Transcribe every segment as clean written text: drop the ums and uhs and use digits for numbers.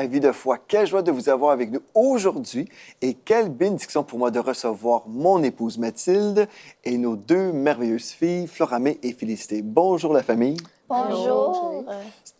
vie de foi. Quelle joie de vous avoir avec nous aujourd'hui et quelle bénédiction pour moi de recevoir mon épouse Mathilde et nos deux merveilleuses filles, Floramé et Félicité. Bonjour la famille. Bonjour.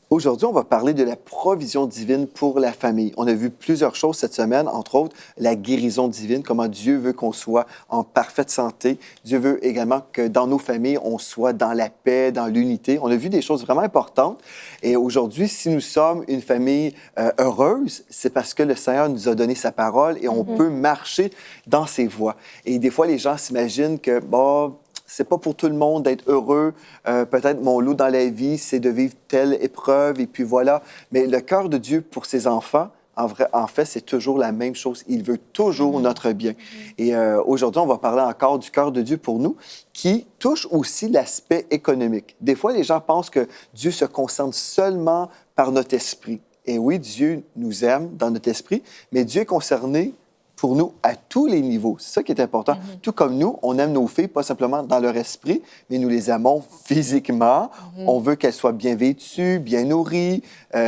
Aujourd'hui, on va parler de la provision divine pour la famille. On a vu plusieurs choses cette semaine, entre autres la guérison divine, comment Dieu veut qu'on soit en parfaite santé. Dieu veut également que dans nos familles, on soit dans la paix, dans l'unité. On a vu des choses vraiment importantes. Et aujourd'hui, si nous sommes une famille heureuse, c'est parce que le Seigneur nous a donné sa parole et on peut marcher dans ses voies. Et des fois, les gens s'imaginent que, bon, c'est pas pour tout le monde d'être heureux. Peut-être mon lot dans la vie, c'est de vivre telle épreuve, et puis voilà. Mais le cœur de Dieu pour ses enfants, en fait, c'est toujours la même chose. Il veut toujours notre bien. Et aujourd'hui, on va parler encore du cœur de Dieu pour nous, qui touche aussi l'aspect économique. Des fois, les gens pensent que Dieu se concentre seulement par notre esprit. Et oui, Dieu nous aime dans notre esprit, mais Dieu est concerné pour nous à tous les niveaux. C'est ça qui est important. Tout comme nous, on aime nos filles, pas simplement dans leur esprit, mais nous les aimons physiquement. On veut qu'elles soient bien vêtues, bien nourries,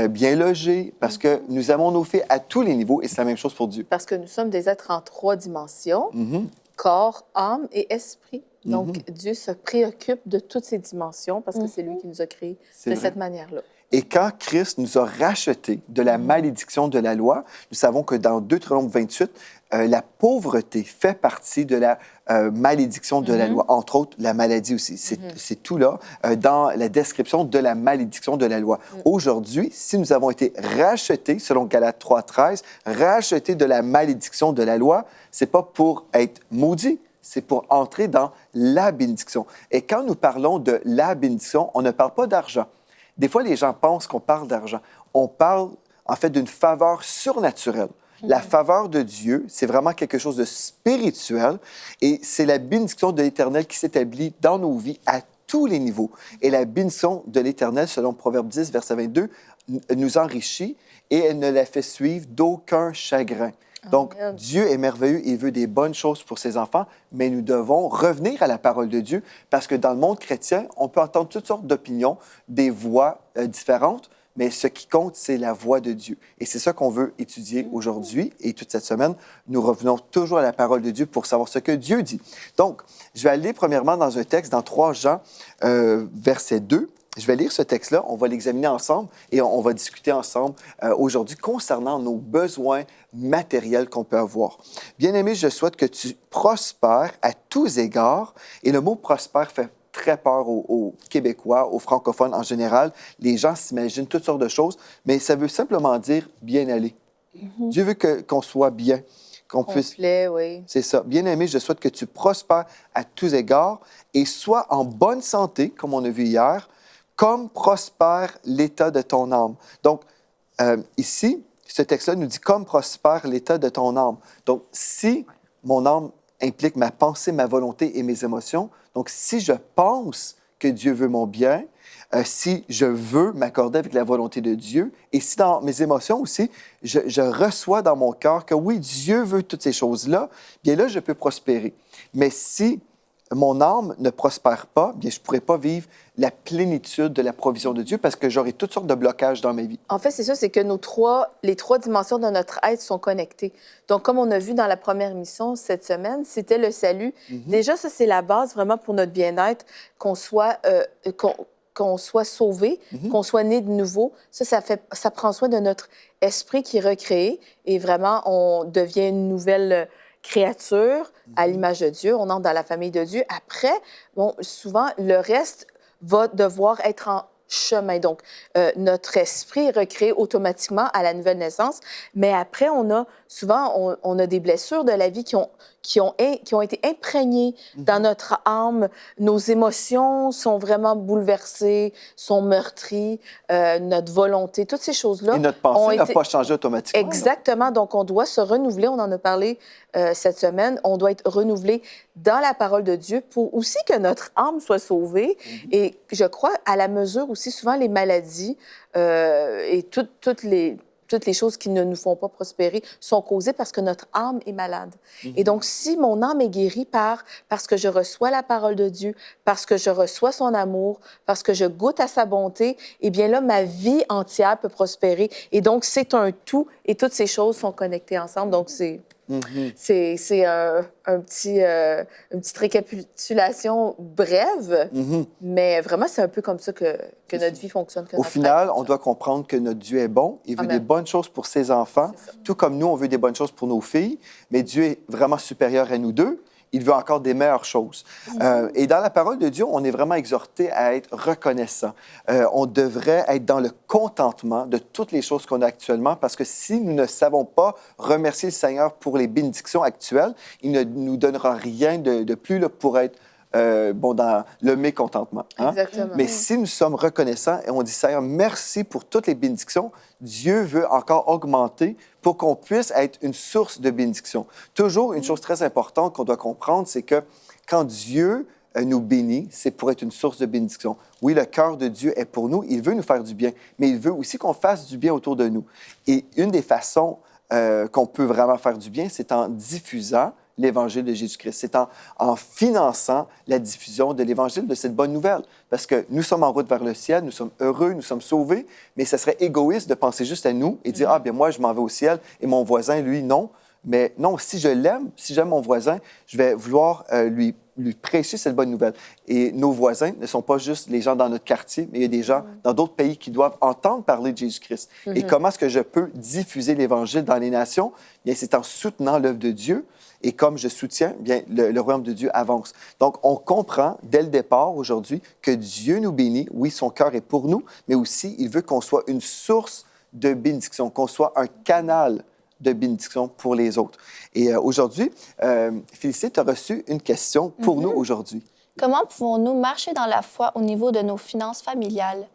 bien logées, parce que nous aimons nos filles à tous les niveaux et c'est la même chose pour Dieu. Parce que nous sommes des êtres en 3 dimensions, corps, âme et esprit. Donc, Dieu se préoccupe de toutes ces dimensions parce que c'est lui qui nous a créés de cette manière-là. Et quand Christ nous a rachetés de la malédiction de la loi, nous savons que dans Deutéronome 28, la pauvreté fait partie de la malédiction de la loi, entre autres la maladie aussi. C'est tout là dans la description de la malédiction de la loi. Aujourd'hui, si nous avons été rachetés, selon Galates 3:13, rachetés de la malédiction de la loi, c'est pas pour être maudits, c'est pour entrer dans la bénédiction. Et quand nous parlons de la bénédiction, on ne parle pas d'argent. Des fois, les gens pensent qu'on parle d'argent. On parle, en fait, d'une faveur surnaturelle. La faveur de Dieu, c'est vraiment quelque chose de spirituel et c'est la bénédiction de l'Éternel qui s'établit dans nos vies à tous les niveaux. Et la bénédiction de l'Éternel, selon Proverbe 10, verset 22, nous enrichit et elle ne la fait suivre d'aucun chagrin. Donc, Dieu est merveilleux, il veut des bonnes choses pour ses enfants, mais nous devons revenir à la parole de Dieu parce que dans le monde chrétien, on peut entendre toutes sortes d'opinions, des voix différentes, mais ce qui compte, c'est la voix de Dieu. Et c'est ça qu'on veut étudier aujourd'hui et toute cette semaine. Nous revenons toujours à la parole de Dieu pour savoir ce que Dieu dit. Donc, je vais aller premièrement dans un texte, dans 3 Jean, verset 2. Je vais lire ce texte-là, on va l'examiner ensemble et on va discuter ensemble aujourd'hui concernant nos besoins matériels qu'on peut avoir. Bien-aimé, je souhaite que tu prospères à tous égards. Et le mot « prospère » fait très peur aux Québécois, aux francophones en général. Les gens s'imaginent toutes sortes de choses, mais ça veut simplement dire « bien aller ». Dieu veut qu'on soit bien, qu'on puisse... Oui. C'est ça. Bien-aimé, je souhaite que tu prospères à tous égards et sois en bonne santé, comme on a vu hier, comme prospère l'état de ton âme. Donc, ici, ce texte-là nous dit « comme prospère l'état de ton âme ». Donc, si mon âme implique ma pensée, ma volonté et mes émotions, donc si je pense que Dieu veut mon bien, si je veux m'accorder avec la volonté de Dieu, et si dans mes émotions aussi, je reçois dans mon cœur que oui, Dieu veut toutes ces choses-là, bien là, je peux prospérer. Mais si mon âme ne prospère pas, bien, je ne pourrai pas vivre la plénitude de la provision de Dieu parce que j'aurai toutes sortes de blocages dans ma vie. En fait, c'est ça, c'est que les 3 dimensions de notre être sont connectées. Donc, comme on a vu dans la première émission cette semaine, c'était le salut. Déjà, ça, c'est la base vraiment pour notre bien-être, qu'on soit sauvé, qu'on soit né de nouveau. Ça prend soin de notre esprit qui est recréé et vraiment, on devient une nouvelle créature à l'image de Dieu. On entre dans la famille de Dieu. Après, bon, souvent, le reste va devoir être en chemin. Donc, notre esprit est recréé automatiquement à la nouvelle naissance, mais après, on a des blessures de la vie qui ont été imprégnées dans notre âme. Nos émotions sont vraiment bouleversées, sont meurtries, notre volonté, toutes ces choses-là. Et notre pensée n'a pas changé automatiquement. Exactement. Là. Donc, on doit se renouveler. On en a parlé cette semaine. On doit être renouvelé dans la parole de Dieu pour aussi que notre âme soit sauvée. Et je crois, à la mesure aussi, souvent, les maladies et toutes les toutes les choses qui ne nous font pas prospérer sont causées parce que notre âme est malade. Et donc, si mon âme est guérie parce que je reçois la parole de Dieu, parce que je reçois son amour, parce que je goûte à sa bonté, eh bien là, ma vie entière peut prospérer. Et donc, c'est un tout et toutes ces choses sont connectées ensemble. Donc, c'est une petite récapitulation brève, mais vraiment, c'est un peu comme ça que notre vie fonctionne. Au final, on doit comprendre que notre Dieu est bon. Il veut des bonnes choses pour ses enfants, tout comme nous, on veut des bonnes choses pour nos filles, mais Dieu est vraiment supérieur à nous deux. Il veut encore des meilleures choses. Et dans la parole de Dieu, on est vraiment exhorté à être reconnaissant. On devrait être dans le contentement de toutes les choses qu'on a actuellement, parce que si nous ne savons pas remercier le Seigneur pour les bénédictions actuelles, il ne nous donnera rien de plus là, pour être dans le mécontentement. Hein? Exactement. Mais si nous sommes reconnaissants et on dit, Seigneur, merci pour toutes les bénédictions, Dieu veut encore augmenter pour qu'on puisse être une source de bénédiction. Toujours, une chose très importante qu'on doit comprendre, c'est que quand Dieu nous bénit, c'est pour être une source de bénédiction. Oui, le cœur de Dieu est pour nous, il veut nous faire du bien, mais il veut aussi qu'on fasse du bien autour de nous. Et une des façons qu'on peut vraiment faire du bien, c'est en diffusant l'Évangile de Jésus-Christ. C'est en finançant la diffusion de l'Évangile, de cette bonne nouvelle. Parce que nous sommes en route vers le ciel, nous sommes heureux, nous sommes sauvés, mais ce serait égoïste de penser juste à nous et dire, ah bien moi, je m'en vais au ciel et mon voisin, lui, non. Mais non, si je l'aime, si j'aime mon voisin, je vais vouloir lui prêcher cette bonne nouvelle. Et nos voisins ne sont pas juste les gens dans notre quartier, mais il y a des gens dans d'autres pays qui doivent entendre parler de Jésus-Christ. Et comment est-ce que je peux diffuser l'Évangile dans les nations? Bien, c'est en soutenant l'œuvre de Dieu. Et comme je soutiens, bien, le royaume de Dieu avance. Donc, on comprend dès le départ aujourd'hui que Dieu nous bénit. Oui, son cœur est pour nous, mais aussi, il veut qu'on soit une source de bénédiction, qu'on soit un canal de bénédiction pour les autres. Et aujourd'hui, Félicité, tu as reçu une question pour nous aujourd'hui. Comment pouvons-nous marcher dans la foi au niveau de nos finances familiales?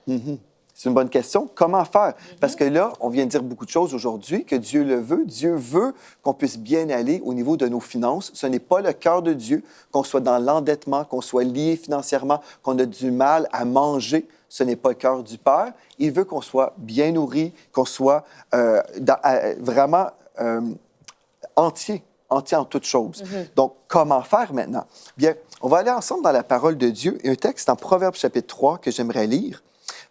C'est une bonne question. Comment faire? Parce que là, on vient de dire beaucoup de choses aujourd'hui, que Dieu le veut. Dieu veut qu'on puisse bien aller au niveau de nos finances. Ce n'est pas le cœur de Dieu qu'on soit dans l'endettement, qu'on soit lié financièrement, qu'on a du mal à manger. Ce n'est pas le cœur du Père. Il veut qu'on soit bien nourri, qu'on soit vraiment entier en toutes choses. Donc, comment faire maintenant? Bien, on va aller ensemble dans la parole de Dieu. Il y a un texte en Proverbes chapitre 3 que j'aimerais lire.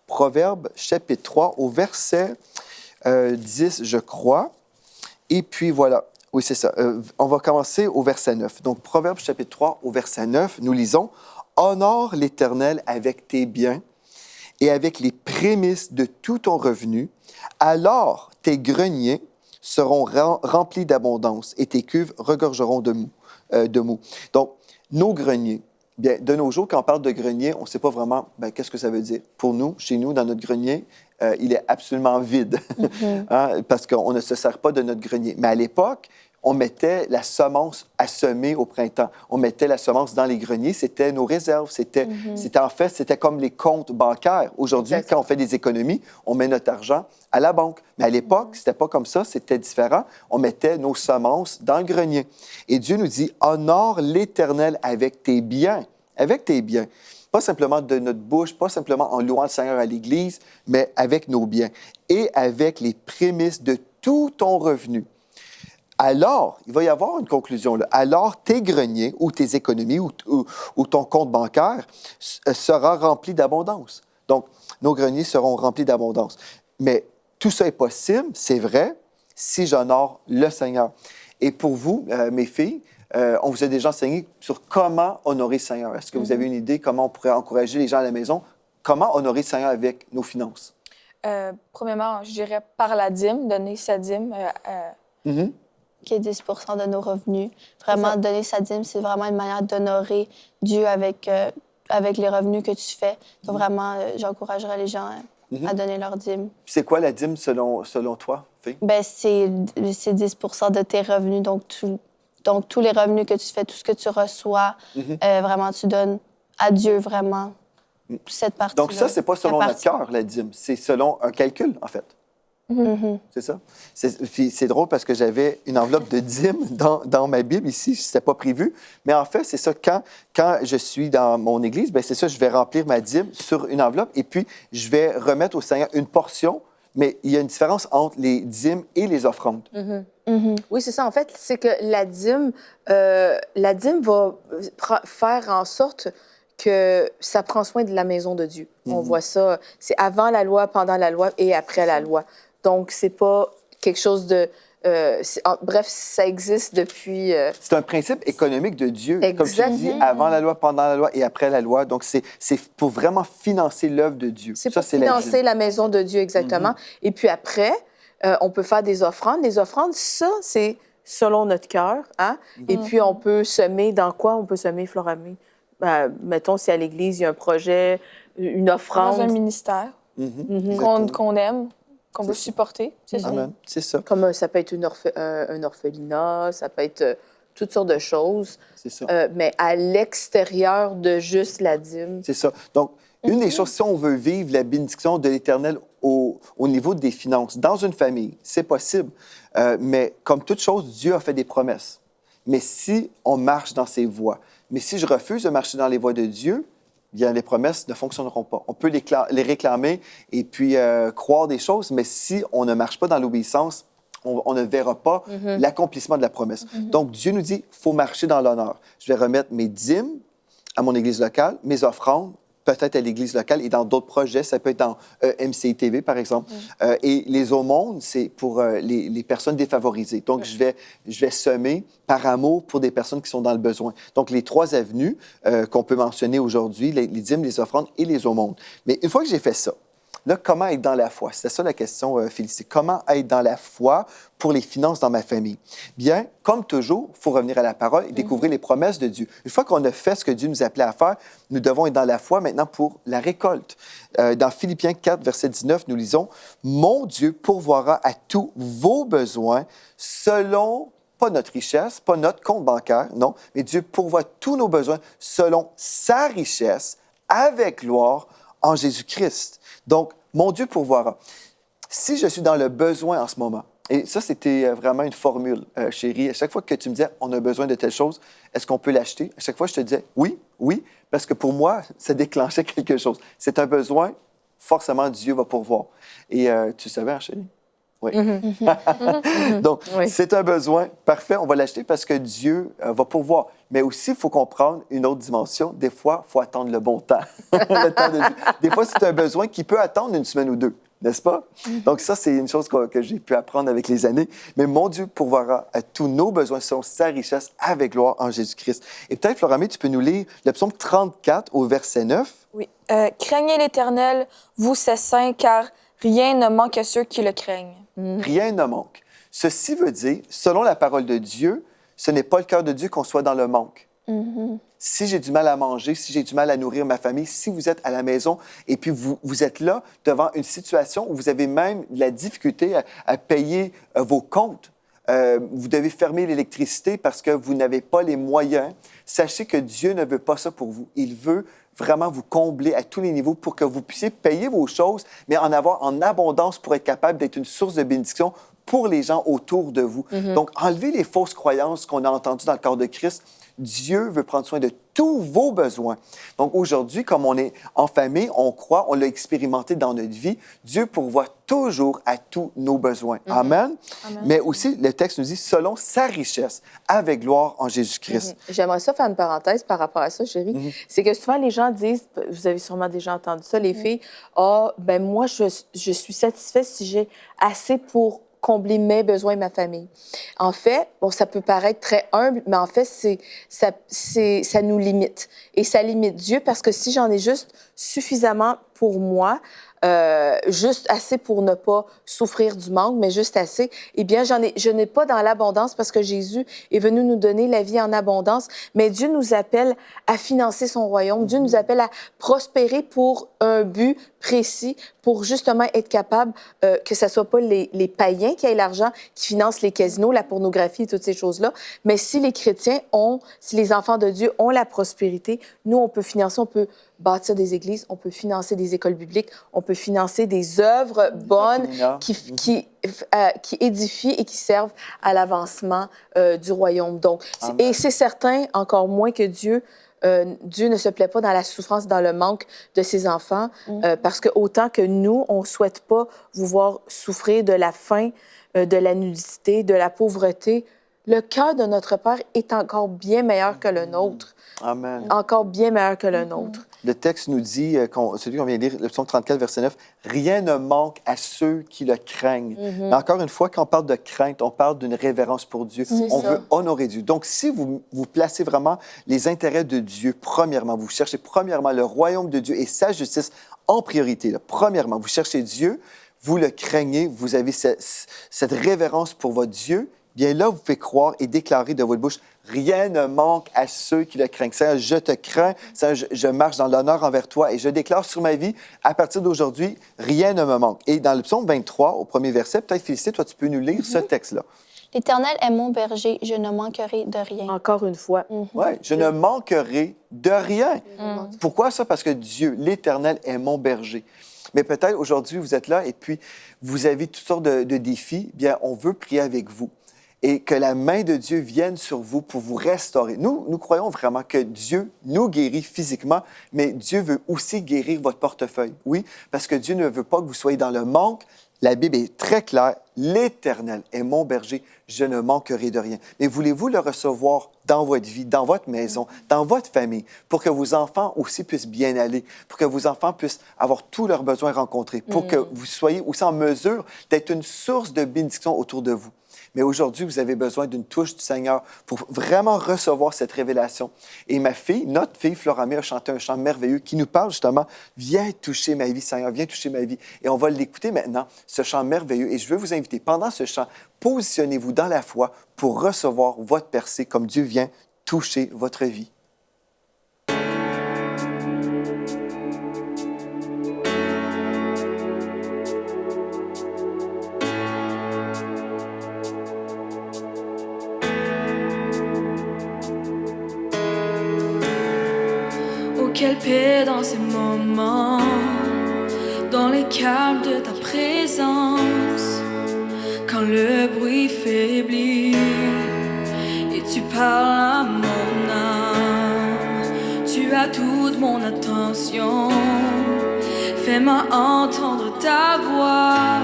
Proverbes, chapitre 3, au verset 10, je crois. Et puis, voilà. Oui, c'est ça. On va commencer au verset 9. Donc, Proverbes, chapitre 3, au verset 9, nous lisons « Honore l'Éternel avec tes biens et avec les prémices de tout ton revenu. Alors, tes greniers seront remplis d'abondance et tes cuves regorgeront de mou. » Donc, nos greniers. Bien, de nos jours, quand on parle de grenier, on ne sait pas vraiment qu'est-ce que ça veut dire. Pour nous, chez nous, dans notre grenier, il est absolument vide, parce qu'on ne se sert pas de notre grenier. Mais à l'époque, on mettait la semence à semer au printemps. On mettait la semence dans les greniers. C'était nos réserves. C'était comme les comptes bancaires. Aujourd'hui, quand on fait des économies, on met notre argent à la banque. Mais à l'époque, c'était pas comme ça. C'était différent. On mettait nos semences dans le grenier. Et Dieu nous dit, honore l'Éternel avec tes biens. Avec tes biens. Pas simplement de notre bouche, pas simplement en louant le Seigneur à l'Église, mais avec nos biens. Et avec les prémices de tout ton revenu. Alors, il va y avoir une conclusion. Là. Alors, tes greniers ou tes économies ou ton compte bancaire sera rempli d'abondance. Donc, nos greniers seront remplis d'abondance. Mais tout ça est possible, c'est vrai, si j'honore le Seigneur. Et pour vous, mes filles, on vous a déjà enseigné sur comment honorer le Seigneur. Est-ce que vous avez une idée comment on pourrait encourager les gens à la maison? Comment honorer le Seigneur avec nos finances? Premièrement, je dirais par la dîme, donner sa dîme. Qui est 10 de nos revenus. Vraiment, donner sa dîme, c'est vraiment une manière d'honorer Dieu avec les revenus que tu fais. Donc, vraiment, j'encouragerais les gens à donner leur dîme. C'est quoi la dîme selon toi, Fille? Bien, c'est 10 de tes revenus. Donc, tous les revenus que tu fais, tout ce que tu reçois, vraiment, tu donnes à Dieu, vraiment, cette partie-là. Donc, ça, c'est pas selon notre cœur, la dîme. C'est selon un calcul, en fait. C'est ça. C'est drôle parce que j'avais une enveloppe de dîmes dans ma Bible ici, ce n'était pas prévu. Mais en fait, c'est ça, quand je suis dans mon église, bien, c'est ça, je vais remplir ma dîme sur une enveloppe et puis je vais remettre au Seigneur une portion Mais il y a une différence entre les dîmes et les offrandes. Oui, c'est ça. En fait, c'est que la dîme va faire en sorte que ça prend soin de la maison de Dieu. On voit ça, c'est avant la loi, pendant la loi et après la loi. Donc, c'est pas quelque chose de... bref, ça existe depuis... C'est un principe économique de Dieu, Exact. comme tu dis, avant la loi, pendant la loi et après la loi. Donc, c'est pour vraiment financer l'œuvre de Dieu. C'est Ça, pour financer la maison de Dieu, exactement. Et puis après, on peut faire des offrandes. Les offrandes, ça, c'est selon notre cœur. Hein? Et puis, on peut semer dans quoi? On peut semer, Floramé? Mettons, si à l'Église, il y a un projet, une offrande. Dans un ministère qu'on aime, qu'on veut supporter, c'est ça. Amen. C'est ça. Comme ça peut être un orphelinat, ça peut être toutes sortes de choses. C'est ça. Mais à l'extérieur de juste la dîme. C'est ça. Donc, une des choses, si on veut vivre la bénédiction de l'Éternel au niveau des finances, dans une famille, c'est possible. Mais comme toute chose, Dieu a fait des promesses. Mais si on marche dans ses voies, mais si je refuse de marcher dans les voies de Dieu, bien, les promesses ne fonctionneront pas. On peut les réclamer et puis croire des choses, mais si on ne marche pas dans l'obéissance, on ne verra pas l'accomplissement de la promesse. Donc, Dieu nous dit, il faut marcher dans l'honneur. Je vais remettre mes dîmes à mon église locale, mes offrandes, peut-être à l'église locale et dans d'autres projets. Ça peut être dans MCI TV, par exemple. Et les aumônes, c'est pour les personnes défavorisées. Donc, je vais semer par amour pour des personnes qui sont dans le besoin. Donc, les 3 avenues qu'on peut mentionner aujourd'hui, les dîmes, les offrandes et les aumônes. Mais une fois que j'ai fait ça, là, comment être dans la foi? C'était ça la question, Félicité. Comment être dans la foi pour les finances dans ma famille? Bien, comme toujours, il faut revenir à la parole et découvrir les promesses de Dieu. Une fois qu'on a fait ce que Dieu nous appelait à faire, nous devons être dans la foi maintenant pour la récolte. Dans Philippiens 4, verset 19, nous lisons « Mon Dieu pourvoira à tous vos besoins selon... » pas notre richesse, pas notre compte bancaire, non, mais Dieu pourvoit tous nos besoins selon sa richesse avec gloire en Jésus-Christ. Donc, mon Dieu pourvoira. Si je suis dans le besoin en ce moment, et ça, c'était vraiment une formule, chérie. À chaque fois que tu me disais, on a besoin de telle chose, est-ce qu'on peut l'acheter? À chaque fois, je te disais, oui, oui, parce que pour moi, ça déclenchait quelque chose. C'est un besoin, forcément, Dieu va pourvoir. Et tu savais, hein, chérie? Oui. Donc, c'est un besoin. Parfait, on va l'acheter parce que Dieu va pourvoir. Mais aussi, il faut comprendre une autre dimension. Des fois, il faut attendre le bon temps. Le temps de Dieu. Des fois, c'est un besoin qui peut attendre une semaine ou 2, n'est-ce pas? Donc, ça, c'est une chose que j'ai pu apprendre avec les années. Mais mon Dieu pourvoira à tous nos besoins selon sa richesse avec gloire en Jésus-Christ. Et peut-être, Floramé, tu peux nous lire le psaume 34 au verset 9. Oui. Craignez l'Éternel, vous ses saints, car rien ne manque à ceux qui le craignent. Rien ne manque. Ceci veut dire, selon la parole de Dieu, ce n'est pas le cœur de Dieu qu'on soit dans le manque. Si j'ai du mal à manger, si j'ai du mal à nourrir ma famille, si vous êtes à la maison et puis vous êtes là devant une situation où vous avez même de la difficulté à payer vos comptes, vous devez fermer l'électricité parce que vous n'avez pas les moyens, sachez que Dieu ne veut pas ça pour vous. Il veut vraiment vous combler à tous les niveaux pour que vous puissiez payer vos choses, mais en avoir en abondance pour être capable d'être une source de bénédiction pour les gens autour de vous. Donc, enlevez les fausses croyances qu'on a entendues dans le corps de Christ. Dieu veut prendre soin de tous vos besoins. Donc, aujourd'hui, comme on est en famille, on croit, on l'a expérimenté dans notre vie, Dieu pourvoit toujours à tous nos besoins. Amen. Mais aussi, le texte nous dit, selon sa richesse, avec gloire en Jésus-Christ. J'aimerais ça faire une parenthèse par rapport à ça, chérie. C'est que souvent, les gens disent, vous avez sûrement déjà entendu ça, les filles, « Ah, ben moi, je suis satisfaite si j'ai assez pour combler mes besoins et ma famille. » En fait, bon, ça peut paraître très humble, mais en fait, ça nous limite. Et ça limite Dieu parce que si j'en ai juste suffisamment pour moi, juste assez pour ne pas souffrir du manque, mais juste assez, eh bien, je n'ai pas dans l'abondance parce que Jésus est venu nous donner la vie en abondance, mais Dieu nous appelle à financer son royaume. Dieu nous appelle à prospérer pour un but précis, pour justement être capable que ce ne soit pas les païens qui aient l'argent, qui financent les casinos, la pornographie et toutes ces choses-là, mais si les chrétiens si les enfants de Dieu ont la prospérité, nous, on peut financer, on peut bâtir des églises, on peut financer des écoles bibliques, on peut peut financer des œuvres bonnes qui édifient et qui servent à l'avancement du royaume. Donc, et c'est certain, encore moins que Dieu ne se plaît pas dans la souffrance, dans le manque de ses enfants, parce que autant que nous, on ne souhaite pas vous voir souffrir de la faim, de la nudité, de la pauvreté, le cœur de notre Père est encore bien meilleur que le nôtre. Amen. Encore bien meilleur que le nôtre. Le texte nous dit, celui qu'on vient de lire, le psaume 34, verset 9, « Rien ne manque à ceux qui le craignent. Mais encore une fois, quand on parle de crainte, on parle d'une révérence pour Dieu. On veut honorer Dieu. Donc, si vous placez vraiment les intérêts de Dieu, premièrement, vous cherchez premièrement le royaume de Dieu et sa justice en priorité. Là. Premièrement, vous cherchez Dieu, vous le craignez, vous avez cette révérence pour votre Dieu, bien là, vous pouvez croire et déclarer de votre bouche, rien ne manque à ceux qui le craignent. Seigneur, je te crains, Seigneur, je marche dans l'honneur envers toi et je déclare sur ma vie, à partir d'aujourd'hui, rien ne me manque. Et dans le psaume 23, au premier verset, peut-être, Félicité, toi, tu peux nous lire ce texte-là. L'Éternel est mon berger, je ne manquerai de rien. Encore une fois. Oui, je ne manquerai de rien. Pourquoi ça? Parce que Dieu, l'Éternel, est mon berger. Mais peut-être aujourd'hui, vous êtes là et puis vous avez toutes sortes de défis. Bien, on veut prier avec vous et que la main de Dieu vienne sur vous pour vous restaurer. Nous croyons vraiment que Dieu nous guérit physiquement, mais Dieu veut aussi guérir votre portefeuille. Oui, parce que Dieu ne veut pas que vous soyez dans le manque. La Bible est très claire. L'Éternel est mon berger, je ne manquerai de rien. Mais voulez-vous le recevoir dans votre vie, dans votre maison, dans votre famille, pour que vos enfants aussi puissent bien aller, pour que vos enfants puissent avoir tous leurs besoins rencontrés, pour que vous soyez aussi en mesure d'être une source de bénédiction autour de vous. Mais aujourd'hui, vous avez besoin d'une touche du Seigneur pour vraiment recevoir cette révélation. Et ma fille, notre fille, Floramé, a chanté un chant merveilleux qui nous parle justement « Viens toucher ma vie, Seigneur, viens toucher ma vie ». Et on va l'écouter maintenant, ce chant merveilleux. Et je veux vous inviter, pendant ce chant, positionnez-vous dans la foi pour recevoir votre percée comme Dieu vient toucher votre vie. Quelle paix dans ces moments, dans les calmes de ta présence, quand le bruit faiblit et tu parles à mon âme. Tu as toute mon attention, fais-moi entendre ta voix.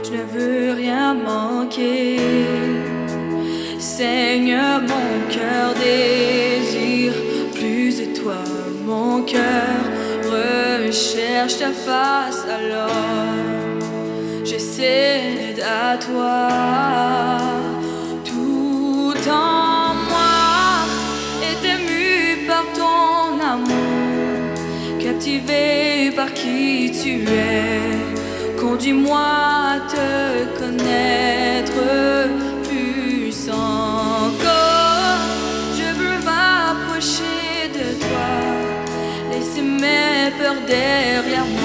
Je ne veux rien manquer, Seigneur, mon cœur désire plus de toi. Mon cœur recherche ta face, alors je cède à toi. Tout en moi est ému par ton amour, captivé par qui tu es. Conduis-moi à te connaître plus encore. Je veux m'approcher de toi, laisser mes peurs derrière moi.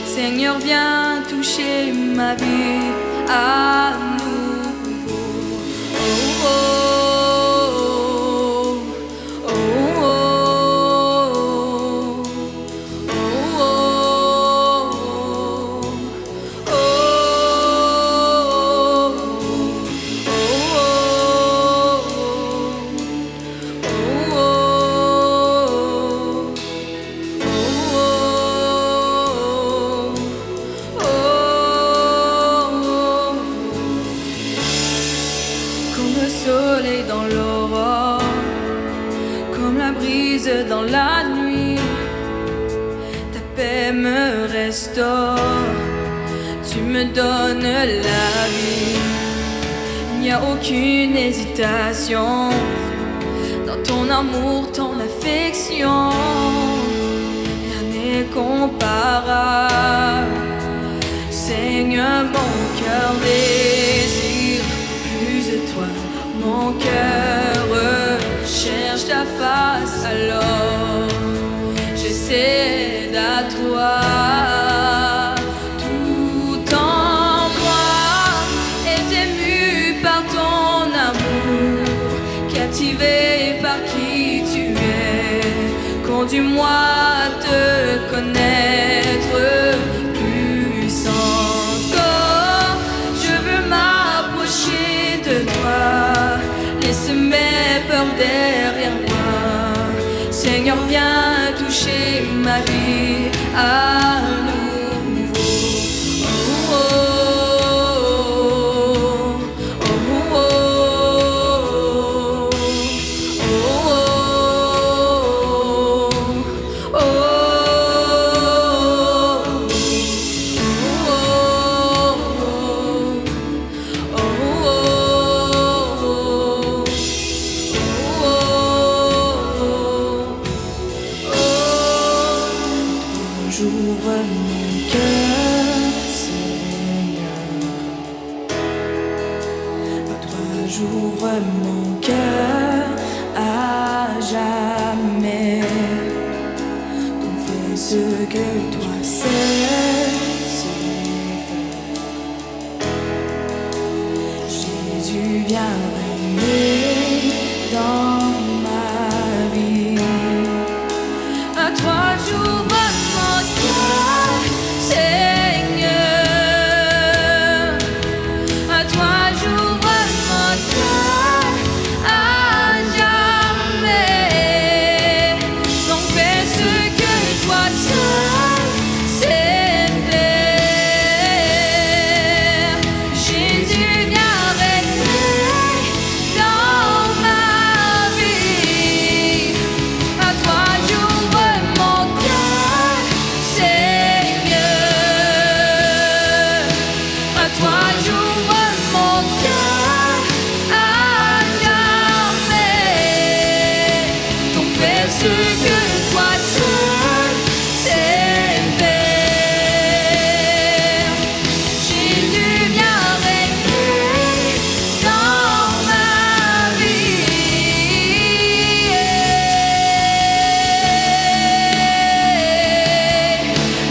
Seigneur, viens toucher ma vie à nouveau. Oh, oh, oh, oh, oh, oh, dans la nuit, ta paix me restaure, tu me donnes la vie. Il n'y a aucune hésitation dans ton amour, ton affection, rien n'est comparable. Seigneur, mon cœur désire plus de toi, mon cœur cherche ta face, alors je cède à toi. Tout en moi est ému par ton amour, captivé par qui tu es. Conduis-moi à te connaître Seigneur, viens toucher ma vie à nouveau. Oh, oh, oh, oh, oh, oh, j'ouvre mon cœur, Seigneur. À toi j'ouvre mon cœur à jamais. Donc fais ce que toi seul sais faire. Jésus, viens régner dans ma vie. À toi j'ouvre mon cœur, Seigneur. À toi j'ouvre mon cœur à jamais. Donc fais ce que toi seul sais faire. Jésus, viens régner dans ma vie. À toi j'ouvre mon cœur, Seigneur. À toi j'ouvre mon cœur à jamais. Donc fais ce que toi seul sais faire. Jésus, viens régner dans ma vie.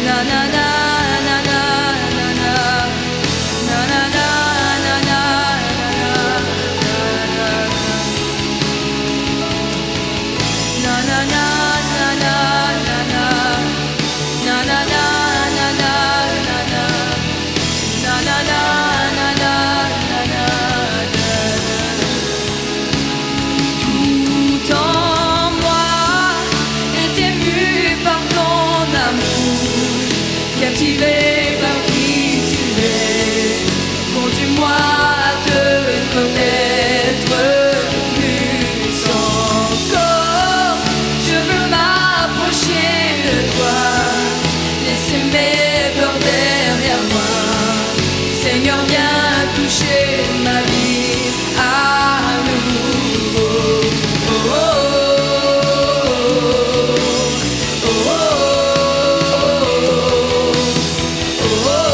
Na na na na na na na. Na na na na na na na na na na. Na na na na na na na. Na na na na na na na. Tout en moi est ému par ton amour, captivé par qui tu es. Conduis-moi à te connaître plus encore. Je veux m'approcher de toi, laisser mes peurs derrière moi. Seigneur, viens toucher ma vie à nouveau. Oh, oh, oh, oh, oh, oh,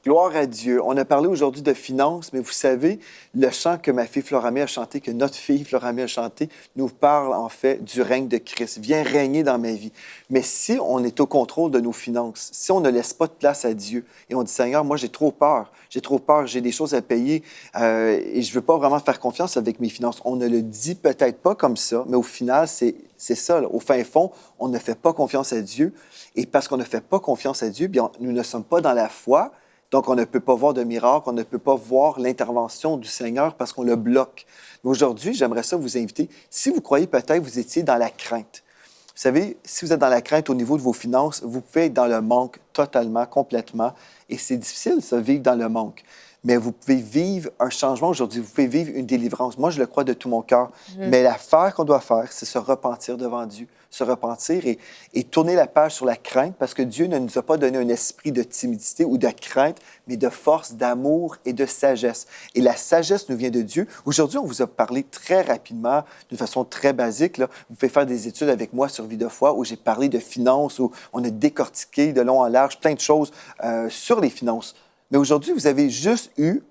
Gloire à Dieu. On a parlé aujourd'hui de finances, mais vous savez, le chant que ma fille Floramé a chanté, que notre fille Floramé a chanté, nous parle en fait du règne de Christ. Viens régner dans ma vie. Mais si on est au contrôle de nos finances, si on ne laisse pas de place à Dieu et on dit, Seigneur, moi j'ai trop peur, j'ai des choses à payer et je ne veux pas vraiment faire confiance avec mes finances. On ne le dit peut-être pas comme ça, mais au final, c'est ça. Là. Au fin fond, on ne fait pas confiance à Dieu. Et parce qu'on ne fait pas confiance à Dieu, bien, nous ne sommes pas dans la foi. Donc, on ne peut pas voir de miracle, on ne peut pas voir l'intervention du Seigneur parce qu'on le bloque. Mais aujourd'hui, j'aimerais ça vous inviter. Si vous croyez peut-être vous étiez dans la crainte. Vous savez, si vous êtes dans la crainte au niveau de vos finances, vous pouvez être dans le manque totalement, complètement. Et c'est difficile, ça, vivre dans le manque. Mais vous pouvez vivre un changement aujourd'hui. Vous pouvez vivre une délivrance. Moi, je le crois de tout mon cœur. Mais l'affaire qu'on doit faire, c'est se repentir devant Dieu. Se repentir et tourner la page sur la crainte parce que Dieu ne nous a pas donné un esprit de timidité ou de crainte, mais de force, d'amour et de sagesse. Et la sagesse nous vient de Dieu. Aujourd'hui, on vous a parlé très rapidement, d'une façon très basique. Là. Vous pouvez faire des études avec moi sur Vie de foi où j'ai parlé de finances, où on a décortiqué de long en large plein de choses sur les finances. Mais aujourd'hui, vous avez juste eu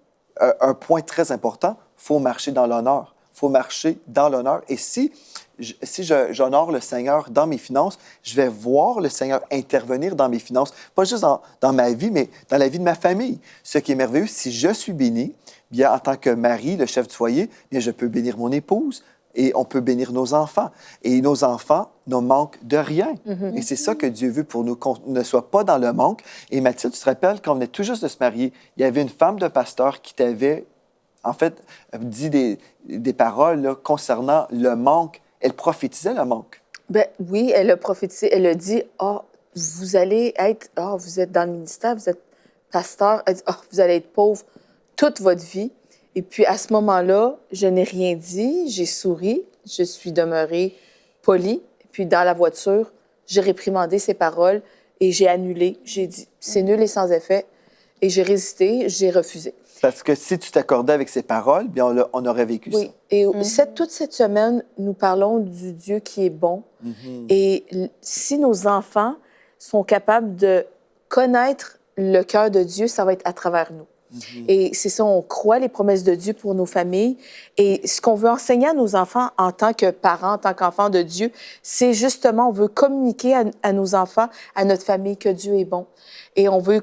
un point très important. Il faut marcher dans l'honneur. Il faut marcher dans l'honneur. Et si j'honore le Seigneur dans mes finances, je vais voir le Seigneur intervenir dans mes finances, pas juste dans ma vie, mais dans la vie de ma famille. Ce qui est merveilleux, si je suis béni, bien, en tant que mari, le chef du foyer, bien, je peux bénir mon épouse et on peut bénir nos enfants. Et nos enfants ne manquent de rien. Et c'est ça que Dieu veut pour nous, qu'on ne soit pas dans le manque. Et Mathilde, tu te rappelles, quand on venait tout juste de se marier, il y avait une femme de pasteur qui t'avait, en fait, dit des paroles là, concernant le manque. Elle prophétisait le manque. Ben oui, elle a prophétisé. Elle a dit, vous allez être, vous êtes dans le ministère, vous êtes pasteur. Elle dit, vous allez être pauvre toute votre vie. Et puis, à ce moment-là, je n'ai rien dit, j'ai souri, je suis demeurée polie. Et puis, dans la voiture, j'ai réprimandé ses paroles et j'ai annulé. J'ai dit, c'est nul et sans effet. Et j'ai résisté, j'ai refusé. Parce que si tu t'accordais avec ses paroles, bien, on aurait vécu ça. Oui. Et toute cette semaine, nous parlons du Dieu qui est bon. Et si nos enfants sont capables de connaître le cœur de Dieu, ça va être à travers nous. Et c'est ça, on croit les promesses de Dieu pour nos familles. Et ce qu'on veut enseigner à nos enfants en tant que parents, en tant qu'enfants de Dieu, c'est justement, on veut communiquer à nos enfants, à notre famille, que Dieu est bon. Et on veut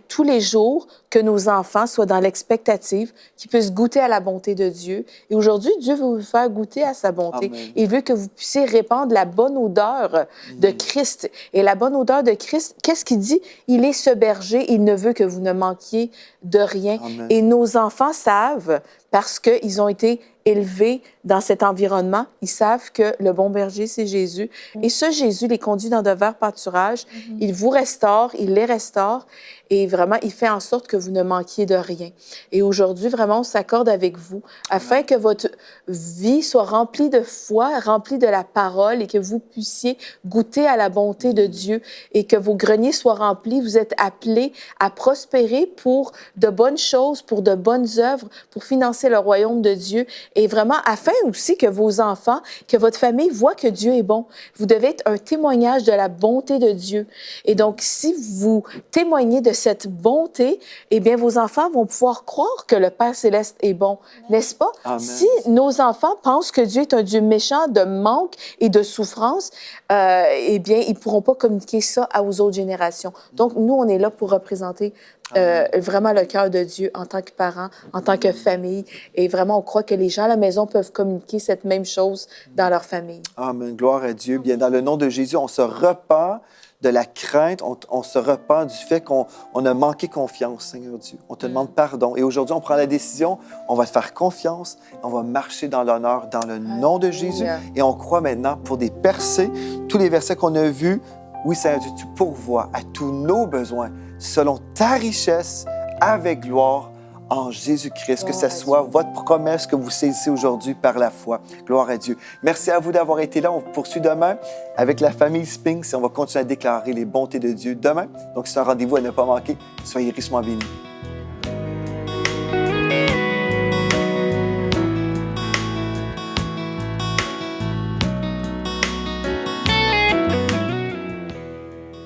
tous les jours que nos enfants soient dans l'expectative, qu'ils puissent goûter à la bonté de Dieu. Et aujourd'hui, Dieu veut vous faire goûter à sa bonté. Amen. Il veut que vous puissiez répandre la bonne odeur de Christ. Et la bonne odeur de Christ, qu'est-ce qu'il dit? Il est ce berger, il ne veut que vous ne manquiez de rien. Amen. Et nos enfants savent, parce qu'ils ont été élevés dans cet environnement, ils savent que le bon berger, c'est Jésus. Et ce Jésus les conduit dans de verts pâturages. Il vous restaure, il les restaure. Et vraiment, il fait en sorte que vous ne manquiez de rien. Et aujourd'hui, vraiment, on s'accorde avec vous afin que votre vie soit remplie de foi, remplie de la parole et que vous puissiez goûter à la bonté de Dieu et que vos greniers soient remplis. Vous êtes appelés à prospérer pour de bonnes choses, pour de bonnes œuvres, pour financer le royaume de Dieu. Et vraiment, afin aussi que vos enfants, que votre famille voient que Dieu est bon. Vous devez être un témoignage de la bonté de Dieu. Et donc, si vous témoignez de cette bonté, eh bien, vos enfants vont pouvoir croire que le Père céleste est bon, n'est-ce pas? Amen. Si nos enfants pensent que Dieu est un Dieu méchant, de manque et de souffrance, eh bien, ils ne pourront pas communiquer ça aux autres générations. Donc, nous, on est là pour représenter vraiment le cœur de Dieu en tant que parents, en tant que famille. Et vraiment, on croit que les gens à la maison peuvent communiquer cette même chose dans leur famille. Amen. Gloire à Dieu. Bien, dans le nom de Jésus, on se repent de la crainte, on se repent du fait qu'on a manqué confiance, Seigneur Dieu. On te demande pardon. Et aujourd'hui, on prend la décision, on va te faire confiance, on va marcher dans l'honneur, dans le nom de Jésus. Et on croit maintenant pour des percées, tous les versets qu'on a vus, oui, Seigneur Dieu, tu pourvois à tous nos besoins selon ta richesse avec gloire en Jésus-Christ. Que ce soit votre promesse que vous saisissez aujourd'hui par la foi. Gloire à Dieu. Merci à vous d'avoir été là. On poursuit demain avec la famille Spinks et on va continuer à déclarer les bontés de Dieu demain. Donc, c'est un rendez-vous à ne pas manquer. Soyez richement bénis.